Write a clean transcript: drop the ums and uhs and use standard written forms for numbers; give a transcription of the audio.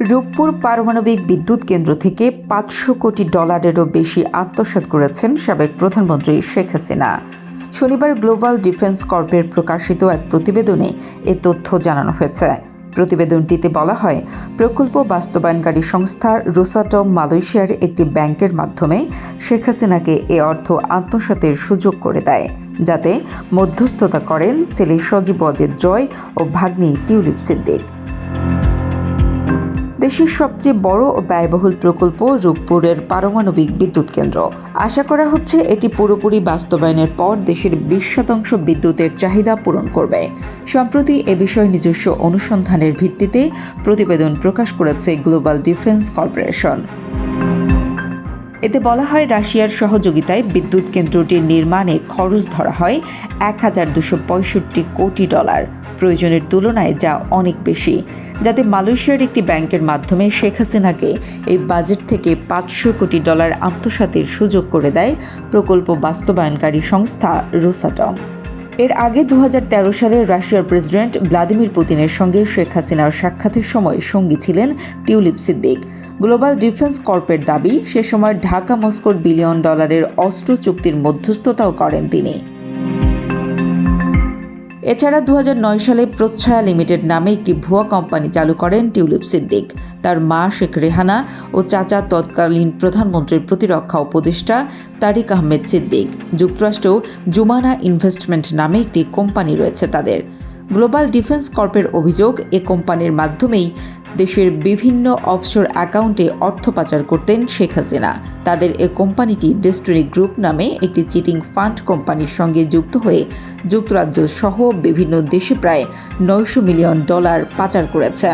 রূপপুর পারমাণবিক বিদ্যুৎ কেন্দ্র থেকে $500 কোটি বেশি আত্মসাৎ করেছেন সাবেক প্রধানমন্ত্রী শেখ হাসিনা। শনিবার গ্লোবাল ডিফেন্স কর্পের প্রকাশিত এক প্রতিবেদনে এ তথ্য জানানো হয়েছে। প্রতিবেদনটিতে বলা হয়, প্রকল্প বাস্তবায়নকারী সংস্থা রোসাটম মালয়েশিয়ার একটি ব্যাংকের মাধ্যমে শেখ হাসিনাকে এ অর্থ আত্মসাতের সুযোগ করে দেয়, যাতে মধ্যস্থতা করেন ছেলে সজীব ওয়াজেদ জয় ও ভাগ্নি টিউলিপ সিদ্দিক। দেশের সবচেয়ে বড় ও ব্যয়বহুল প্রকল্প রূপপুরের পারমাণবিক বিদ্যুৎ কেন্দ্র। আশা করা হচ্ছে এটি পুরোপুরি বাস্তবায়নের পর দেশের 20% বিদ্যুতের চাহিদা পূরণ করবে। সম্প্রতি এ বিষয়ে নিজস্ব অনুসন্ধানের ভিত্তিতে প্রতিবেদন প্রকাশ করেছে গ্লোবাল ডিফেন্স কর্পোরেশন। এতে বলা হয়, রাশিয়ার সহযোগিতায় বিদ্যুৎ কেন্দ্রটির নির্মাণে খরচ ধরা হয় $1,265 কোটি, প্রয়োজনের তুলনায় যা অনেক বেশি, যাতে মালয়েশিয়ার একটি ব্যাংকের মাধ্যমে শেখ হাসিনাকে এই বাজেট থেকে $500 কোটি আত্মসাতের সুযোগ করে দেয় প্রকল্প বাস্তবায়নকারী সংস্থা রোসাটম। এর আগে 2013 সালে রাশিয়ার প্রেসিডেন্ট ভ্লাদিমির পুতিনের সঙ্গে শেখ হাসিনার সাক্ষাতের সময় সঙ্গী ছিলেন টিউলিপ সিদ্দিক। গ্লোবাল ডিফেন্স কর্পের দাবি, সে সময় ঢাকা মস্কোর $1 বিলিয়ন অস্ত্র চুক্তির মধ্যস্থতাও করেন তিনি। এছাড়া 2009 সালে প্রচ্ছায়া লিমিটেড নামে একটি ভুয়া কোম্পানি চালু করেন টিউলিপ সিদ্দিক। তার মা শেখ রেহানা ও চাচা তৎকালীন প্রধানমন্ত্রীর প্রতিরক্ষা উপদেষ্টা তারিক আহমেদ সিদ্দিক। যুক্তরাষ্ট্রেও জুমানা ইনভেস্টমেন্ট নামে একটি কোম্পানি রয়েছে তাদের। গ্লোবাল ডিফেন্স কর্পের অভিযোগ, এ কোম্পানির মাধ্যমেই দেশের বিভিন্ন অফশোর অ্যাকাউন্টে অর্থ পাচার করতেন শেখ হাসিনা। তাদের এ কোম্পানিটি ডেস্টিনি গ্রুপ নামে একটি চিটিং ফান্ড কোম্পানির সঙ্গে যুক্ত হয়ে যুক্তরাজ্য সহ বিভিন্ন দেশে প্রায় $900 মিলিয়ন পাচার করেছে।